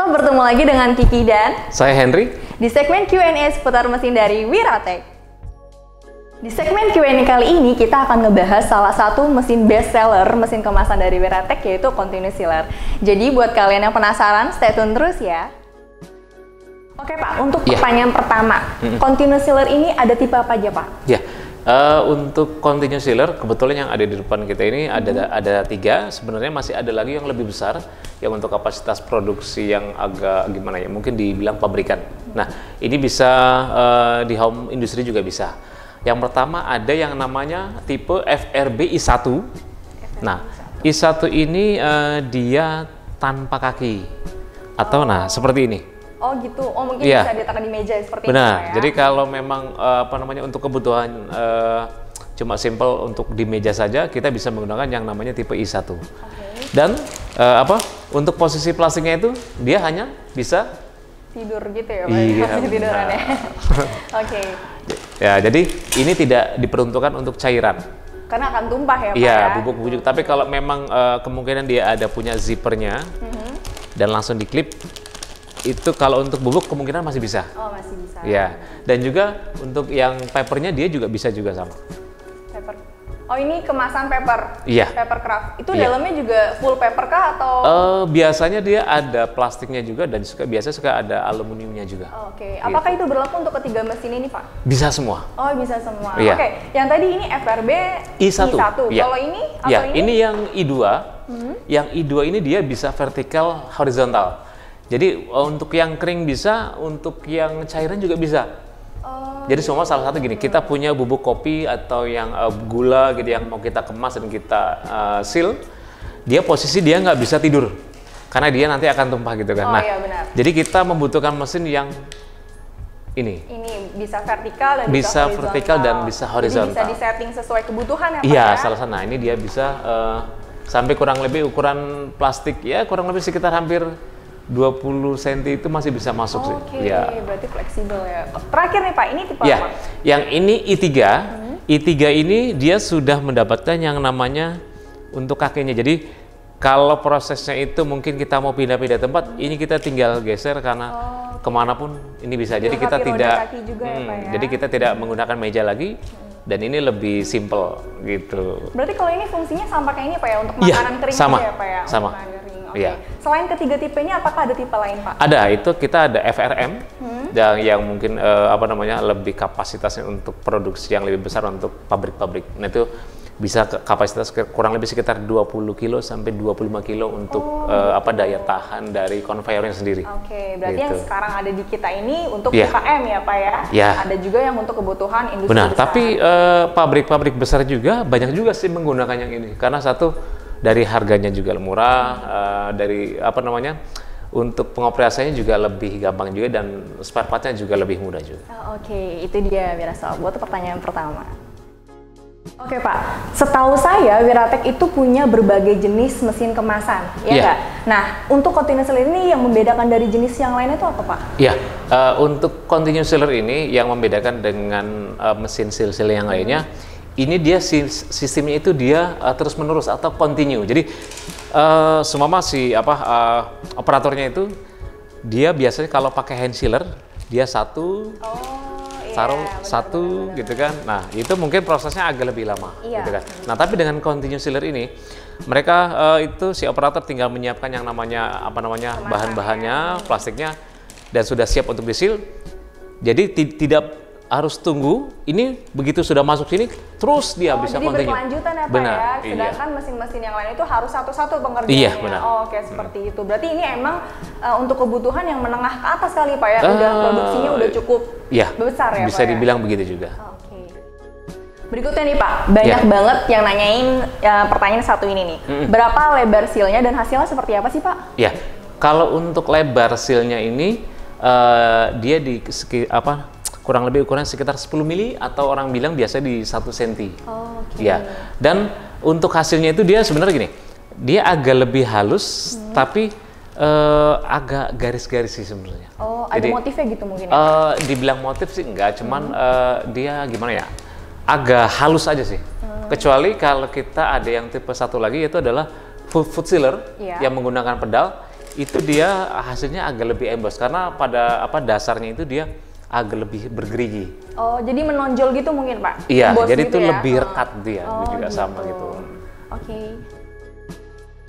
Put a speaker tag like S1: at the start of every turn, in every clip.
S1: Halo, bertemu lagi dengan Kiki dan
S2: saya Henry
S1: di segmen Q&A seputar mesin dari Wiratek. Di segmen Q&A kali ini kita akan ngebahas salah satu mesin best seller, mesin kemasan dari Wiratek, yaitu Continuous Sealer. Jadi buat kalian yang penasaran, stay tune terus ya. Oke Pak, untuk pertanyaan pertama, Continuous Sealer ini ada tipe apa aja Pak?
S2: Untuk Continuous Sealer, kebetulan yang ada di depan kita ini ada 3. Sebenarnya masih ada lagi yang lebih besar, yang untuk kapasitas produksi yang agak gimana ya, mungkin dibilang pabrikan. Nah, ini bisa di home industry juga bisa. Yang pertama ada yang namanya tipe FRB I1. Nah, I1 ini dia tanpa kaki atau nah seperti ini.
S1: Oh gitu, oh mungkin bisa diletakkan di meja seperti ini.
S2: Benar,
S1: ya?
S2: Jadi kalau memang untuk kebutuhan cuma simple untuk di meja saja, kita bisa menggunakan yang namanya tipe I1. Dan untuk posisi plastiknya itu dia hanya bisa
S1: tidur gitu ya Pak? Iya, tiduran ya. Oke.
S2: Ya, jadi ini tidak diperuntukkan untuk cairan.
S1: Karena akan tumpah ya Pak?
S2: Iya, bubuk-bubuk. Tapi kalau memang kemungkinan dia ada punya zippernya dan langsung diklip, itu kalau untuk bubuk kemungkinan masih bisa.
S1: Oh, masih bisa.
S2: Ya, dan juga untuk yang papernya dia juga bisa juga sama.
S1: Paper. Oh, ini kemasan paper.
S2: Iya.
S1: Paper craft. Itu dalamnya juga full paper kah atau?
S2: Biasanya dia ada plastiknya juga dan biasa suka ada aluminiumnya juga.
S1: Oke. Apakah itu berlaku untuk ketiga mesin ini Pak?
S2: Bisa semua.
S1: Oh, bisa semua.
S2: Iya.
S1: Oke. Yang tadi ini FRB I1.
S2: Iya.
S1: Kalau ini?
S2: Ini yang I2. Yang I2 ini dia bisa vertikal horizontal. Jadi untuk yang kering bisa, untuk yang cairan juga bisa. Jadi semua salah satu gini, kita punya bubuk kopi atau yang gula gitu yang mau kita kemas dan kita seal, dia posisi dia nggak bisa tidur karena dia nanti akan tumpah gitu kan.
S1: Iya, benar.
S2: Jadi kita membutuhkan mesin yang ini.
S1: Ini bisa vertikal dan
S2: bisa vertikal dan bisa horizontal.
S1: Jadi bisa disetting sesuai kebutuhan ya Pak?
S2: Iya, salah satu. Nah, ini dia bisa sampai kurang lebih ukuran plastik ya kurang lebih sekitar hampir 20 cm itu masih bisa masuk sih.
S1: Oke, berarti fleksibel ya. Terakhir nih Pak, ini tipe apa?
S2: Yang ini I3. I3 ini dia sudah mendapatkan yang namanya untuk kakinya. Jadi kalau prosesnya itu mungkin kita mau pindah-pindah tempat, ini kita tinggal geser karena kemanapun ini bisa. Jadi kita tidak, jadi kita tidak menggunakan meja lagi. Dan ini lebih simple gitu.
S1: Berarti kalau ini fungsinya sama kayak ini Pak ya, untuk makanan kering
S2: sama,
S1: ya Pak ya?
S2: Sama.
S1: Iya. Selain ketiga tipenya, apakah ada tipe lain Pak?
S2: Ada, itu kita ada FRM yang mungkin lebih kapasitasnya untuk produksi yang lebih besar untuk pabrik-pabrik. Nah itu bisa kapasitas kurang lebih sekitar 20 kilo sampai 25 kilo untuk daya tahan dari konveyornya sendiri. Oke,
S1: berarti yang sekarang ada di kita ini untuk UKM ya Pak ya? Ada juga yang untuk kebutuhan industri
S2: besar.
S1: besar.
S2: Tapi pabrik-pabrik besar juga banyak juga sih menggunakan yang ini. Karena satu, dari harganya juga murah, untuk pengoperasiannya juga lebih gampang juga dan spare part-nya juga lebih mudah juga.
S1: Oke, itu dia Wirasa buat pertanyaan pertama. Oke Pak, setahu saya Wiratek itu punya berbagai jenis mesin kemasan, ya nggak? Nah, untuk Continuous Sealer ini yang membedakan dari jenis yang lainnya itu apa Pak?
S2: Iya, untuk Continuous Sealer ini yang membedakan dengan mesin seal yang lainnya, ini dia sistemnya itu dia terus menerus atau continue. Jadi operatornya itu dia biasanya kalau pakai hand sealer dia taruh satu gitu kan. Nah, itu mungkin prosesnya agak lebih lama gitu kan. Nah, tapi dengan continuous sealer ini mereka si operator tinggal menyiapkan yang namanya bahan-bahannya, plastiknya dan sudah siap untuk di-seal. Jadi tidak harus tunggu, ini begitu sudah masuk sini, terus dia bisa continue.
S1: Jadi berkelanjutan ya Pak ya, sedangkan mesin-mesin yang lain itu harus satu-satu pengerjaannya.
S2: Iya, benar.
S1: Oke, seperti itu. Berarti ini emang untuk kebutuhan yang menengah ke atas kali Pak ya, udah produksinya udah cukup besar ya
S2: bisa
S1: Pak
S2: dibilang begitu juga.
S1: Oke. Berikutnya nih Pak, banyak banget yang nanyain pertanyaan satu ini nih. Berapa lebar sealnya dan hasilnya seperti apa sih Pak?
S2: Ya, kalau untuk lebar sealnya ini, dia kurang lebih ukuran sekitar 10 mili atau orang bilang biasa di 1 cm. Ya. Dan untuk hasilnya itu dia sebenarnya gini, dia agak lebih halus tapi agak garis-garis sih sebenarnya.
S1: Ada motifnya gitu mungkin ya?
S2: Dibilang motif sih enggak, cuman dia gimana ya, agak halus aja sih. Kecuali kalau kita ada yang tipe satu lagi, yaitu adalah foot sealer yang menggunakan pedal. itu dia hasilnya agak lebih emboss karena pada dasarnya itu dia agak lebih bergerigi.
S1: Oh, jadi menonjol gitu mungkin, Pak?
S2: Iya, jadi
S1: gitu
S2: itu
S1: ya?
S2: lebih rekat dia, juga
S1: gitu.
S2: sama gitu.
S1: Oke.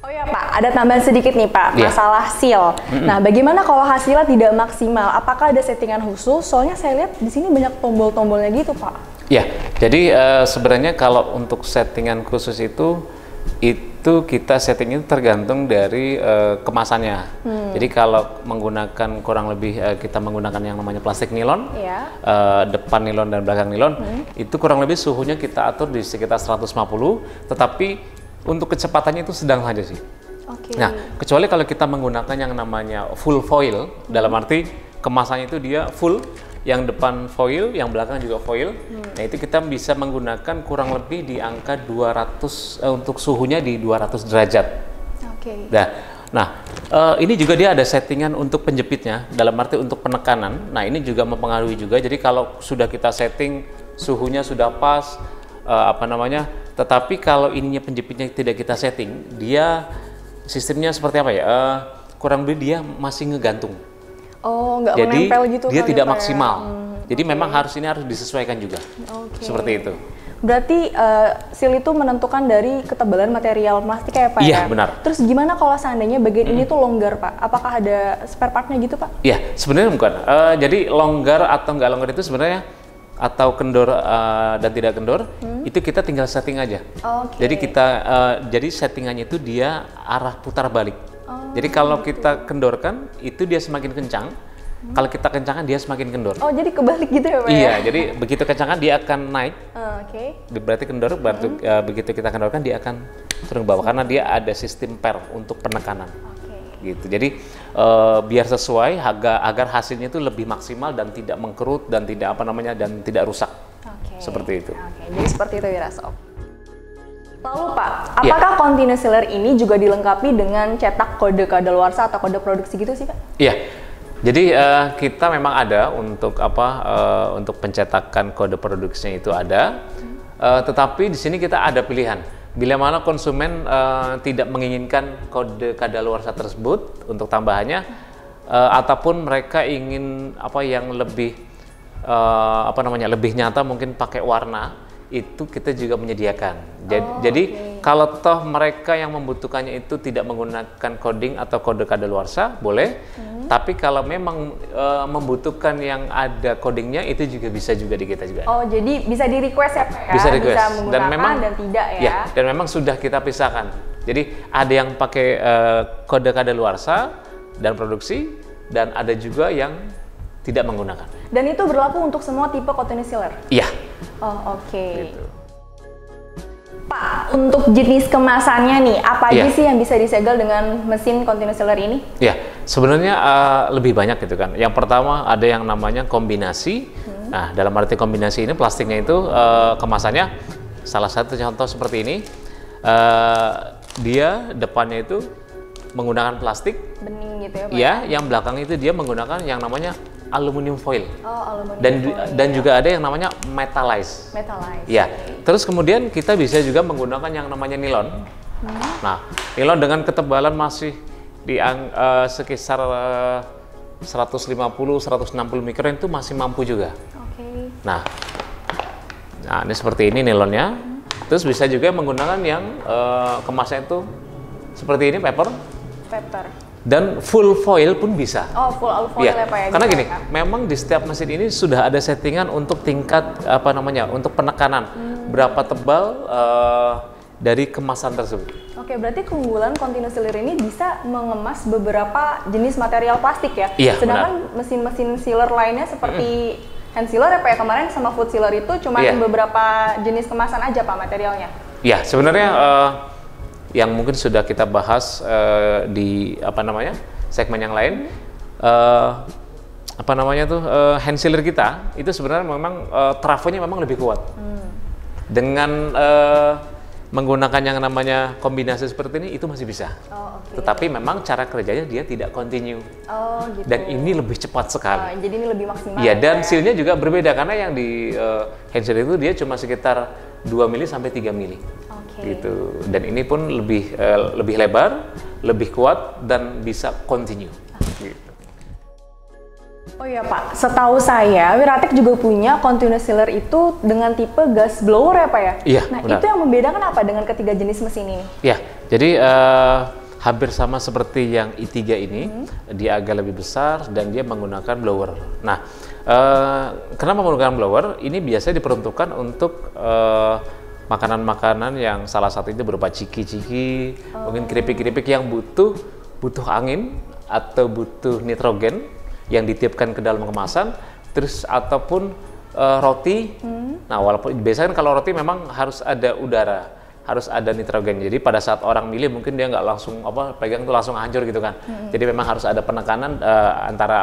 S1: Oh ya Pak, ada tambahan sedikit nih Pak,
S2: Iya.
S1: masalah seal. Nah, bagaimana kalau hasilnya tidak maksimal? Apakah ada settingan khusus? Soalnya saya lihat di sini banyak tombol-tombolnya gitu Pak.
S2: Ya, jadi sebenarnya kalau untuk settingan khusus itu kita setting itu tergantung dari kemasannya. Jadi kalau menggunakan kurang lebih kita menggunakan yang namanya plastik nilon, depan nilon dan belakang nilon, itu kurang lebih suhunya kita atur di sekitar 150, tetapi untuk kecepatannya itu sedang saja sih. Nah, kecuali kalau kita menggunakan yang namanya full foil, dalam arti kemasannya itu dia full, yang depan foil, yang belakang juga foil. Nah, itu kita bisa menggunakan kurang lebih di angka 200 untuk suhunya di 200 derajat. Nah, ini juga dia ada settingan untuk penjepitnya, dalam arti untuk penekanan. Nah, ini juga mempengaruhi juga. Jadi kalau sudah kita setting suhunya sudah pas, tetapi kalau ininya penjepitnya tidak kita setting, dia sistemnya seperti apa ya? Kurang lebih dia masih ngegantung.
S1: Oh, nggak
S2: jadi
S1: menempel gitu.
S2: Dia tidak maksimal. Jadi memang harus disesuaikan juga. Seperti itu.
S1: Berarti seal itu menentukan dari ketebalan material plastik ya Pak?
S2: Iya, benar.
S1: Terus gimana kalau seandainya bagian ini tuh longgar Pak? Apakah ada spare partnya gitu Pak?
S2: Iya, sebenarnya bukan. Jadi longgar atau nggak longgar itu sebenarnya atau kendor dan tidak kendor, itu kita tinggal setting aja. Jadi jadi settingannya itu dia arah putar balik. Jadi kalau kita kendorkan, itu dia semakin kencang. Kalau kita kencangkan, dia semakin kendor.
S1: Oh, jadi kebalik gitu ya Pak?
S2: Iya, jadi begitu kencangkan dia akan naik. Berarti kendor, begitu kita kendorkan dia akan turun ke bawah karena dia ada sistem per untuk penekanan. Gitu. Jadi biar sesuai agar hasilnya itu lebih maksimal dan tidak mengkerut dan tidak dan tidak rusak. Seperti itu.
S1: Jadi seperti itu ya Sob. Lalu Pak, apakah continuous sealer ini juga dilengkapi dengan cetak kode kadaluarsa atau kode produksi gitu sih Pak?
S2: Iya. Jadi kita memang ada untuk untuk pencetakan kode produksinya itu ada. Tetapi di sini kita ada pilihan. Bila mana konsumen tidak menginginkan kode kadaluarsa tersebut untuk tambahannya, ataupun mereka ingin yang lebih lebih nyata, mungkin pakai warna, itu kita juga menyediakan. Jadi kalau toh mereka yang membutuhkannya itu tidak menggunakan coding atau kode kadaluarsa, boleh. Tapi kalau memang membutuhkan yang ada codingnya, itu juga bisa juga di kita juga.
S1: Oh, jadi bisa di request ya Pak?
S2: Bisa request.
S1: Bisa menggunakan dan tidak ya?
S2: Ya, dan memang sudah kita pisahkan. Jadi ada yang pakai kode kadaluarsa dan produksi, dan ada juga yang tidak menggunakan.
S1: Dan itu berlaku untuk semua tipe continuous sealer?
S2: Iya.
S1: Oh, gitu. Pak, untuk jenis kemasannya nih, apa aja sih yang bisa disegel dengan mesin continuous sealer ini?
S2: Ya, sebenarnya lebih banyak gitu kan. Yang pertama ada yang namanya kombinasi. Nah, dalam arti kombinasi ini plastiknya itu kemasannya salah satu contoh seperti ini. Dia depannya itu menggunakan plastik
S1: bening gitu ya Pak?
S2: Iya, yang belakang itu dia menggunakan yang namanya aluminium foil.
S1: Oh, aluminium foil.
S2: Dan juga ada yang namanya metalize. Ya. Terus kemudian kita bisa juga menggunakan yang namanya nilon. Nah, nilon dengan ketebalan masih di sekitar 150-160 mikron itu masih mampu juga. Nah, ini seperti ini nilonnya. Terus bisa juga menggunakan yang kemasannya itu seperti ini, paper. Dan full foil pun bisa.
S1: Oh, full foil ya Pak ya?
S2: Karena gini, memang di setiap mesin ini sudah ada settingan untuk tingkat untuk penekanan berapa tebal dari kemasan tersebut.
S1: Oke, berarti keunggulan continuous sealer ini bisa mengemas beberapa jenis material plastik ya?
S2: Iya,
S1: sedangkan mesin-mesin sealer lainnya seperti hand sealer ya Pak ya, kemarin sama food sealer itu cuma beberapa jenis kemasan aja Pak materialnya? Iya,
S2: sebenarnya yang mungkin sudah kita bahas di segmen yang lain, hand sealer kita itu sebenarnya memang trafonya memang lebih kuat. Dengan menggunakan yang namanya kombinasi seperti ini itu masih bisa. Tetapi memang cara kerjanya dia tidak continue.
S1: Gitu.
S2: Dan ini lebih cepat sekali.
S1: Jadi ini lebih maksimal.
S2: Iya, dan sealnya juga berbeda karena yang di hand sealer itu dia cuma sekitar 2 mili sampai 3 mili. gitu. Dan ini pun lebih lebar, lebih kuat dan bisa continue. Gitu.
S1: Oh iya Pak, setahu saya Wiratek juga punya continuous sealer itu dengan tipe gas blower ya Pak ya?
S2: Iya,
S1: nah
S2: benar.
S1: itu yang membedakan apa dengan ketiga jenis mesin ini?
S2: Ya, jadi hampir sama seperti yang i3 ini, dia agak lebih besar dan dia menggunakan blower. Nah, kenapa menggunakan blower? Ini biasanya diperuntukkan untuk makanan-makanan yang salah satu itu berupa ciki-ciki, mungkin keripik-keripik yang butuh angin atau butuh nitrogen yang ditiupkan ke dalam kemasan, terus ataupun roti. Nah, walaupun biasanya kalau roti memang harus ada udara, harus ada nitrogen. Jadi pada saat orang milih mungkin dia nggak langsung pegang tuh langsung hancur gitu kan. Jadi memang harus ada penekanan antara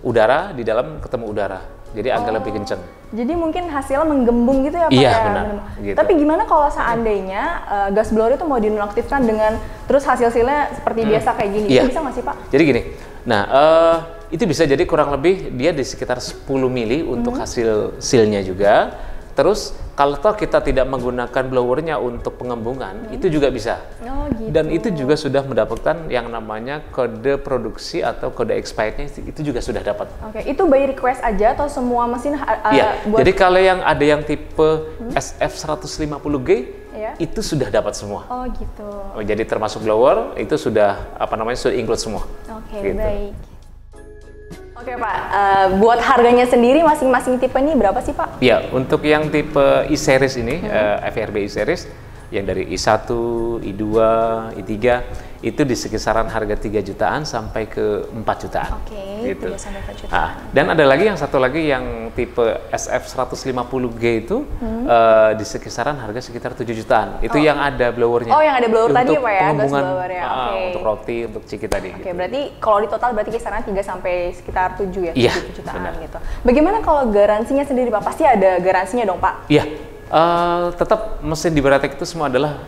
S2: udara di dalam ketemu udara. Jadi agak lebih kenceng.
S1: Jadi mungkin hasilnya menggembung gitu ya Pak?
S2: Iya,
S1: ya?
S2: benar. Gitu.
S1: Tapi gimana kalau seandainya gas blower itu mau dinonaktifkan dengan terus hasilnya seperti biasa kayak gini? Itu bisa nggak sih Pak?
S2: Jadi gini, nah itu bisa jadi kurang lebih dia di sekitar 10 mili untuk hasil sealnya juga. Terus kalau toh kita tidak menggunakan blowernya untuk pengembungan, itu juga bisa.
S1: Oh, gitu.
S2: Dan itu juga sudah mendapatkan yang namanya kode produksi atau kode expirednya itu juga sudah dapat.
S1: Oke, itu by request aja atau semua mesin
S2: Iya.
S1: buat...
S2: Jadi kalau yang ada yang tipe SF150G itu sudah dapat semua.
S1: Oh gitu.
S2: Jadi termasuk blower itu sudah sudah include semua.
S1: Oke,
S2: gitu.
S1: baik. Oke Pak, buat harganya sendiri masing-masing tipe ini berapa sih Pak?
S2: Ya, untuk yang tipe e-series ini, FRB e-series, yang dari i1, i2, i3, itu di kisaran harga 3 jutaan sampai ke 4 jutaan.
S1: Oke,
S2: gitu.
S1: 3 sampai 4 jutaan.
S2: Dan ada lagi yang satu lagi yang tipe SF150G itu di kisaran harga sekitar 7 jutaan. Itu yang ada blowernya.
S1: Oh, yang ada blower tadi Pak ya? Gas
S2: Pengembangan,
S1: blower ya.
S2: untuk roti, untuk ciki tadi.
S1: Oke, berarti kalau di total berarti kisaran 3 sampai sekitar 7 ya?
S2: Iya,
S1: 7 jutaan
S2: benar.
S1: gitu. Bagaimana kalau garansinya sendiri Pak? Pasti ada garansinya dong Pak?
S2: Iya. Tetap mesin di Wiratek itu semua adalah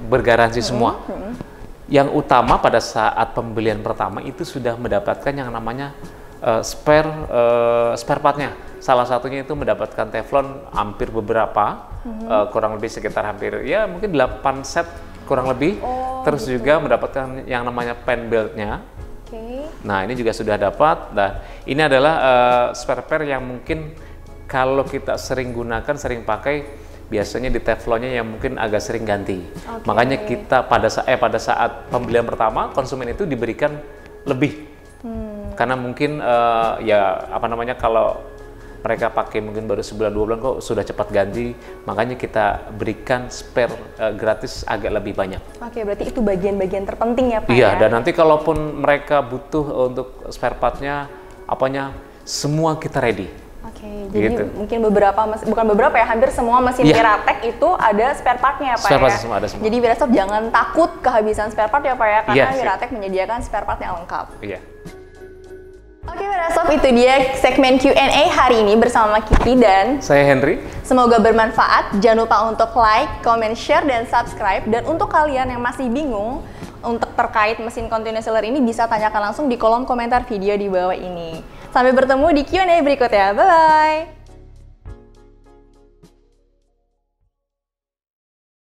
S2: bergaransi semua. Yang utama pada saat pembelian pertama itu sudah mendapatkan yang namanya spare partnya. Salah satunya itu mendapatkan teflon hampir beberapa, kurang lebih sekitar mungkin 8 set kurang lebih. Terus juga mendapatkan yang namanya pen beltnya. Nah, ini juga sudah dapat. Dan ini adalah spare part yang mungkin kalau kita sering gunakan, sering pakai, biasanya di teflonnya yang mungkin agak sering ganti. Makanya kita pada saat pembelian pertama, konsumen itu diberikan lebih. Karena mungkin kalau mereka pakai mungkin baru sebulan 2 bulan kok sudah cepat ganti, makanya kita berikan spare gratis agak lebih banyak.
S1: Oke, berarti itu bagian-bagian terpenting ya Pak?
S2: Iya,
S1: ya?
S2: dan nanti kalaupun mereka butuh untuk spare partnya, semua kita ready.
S1: Oke, jadi mungkin bukan beberapa ya, hampir semua mesin Wiratek itu ada spare partnya ya Pak
S2: spare part
S1: ya?
S2: semua ada semua.
S1: Jadi Wirastop jangan takut kehabisan spare part ya Pak ya, karena
S2: Iya,
S1: Wiratek menyediakan spare part yang lengkap.
S2: Iya.
S1: Oke Wirastop, itu dia segmen Q&A hari ini bersama Kiki dan
S2: Saya Henry.
S1: semoga bermanfaat. Jangan lupa untuk like, comment, share, dan subscribe. Dan untuk kalian yang masih bingung untuk terkait mesin continuous sealer ini, bisa tanyakan langsung di kolom komentar video di bawah ini. Sampai bertemu di Q&A berikutnya. Bye-bye!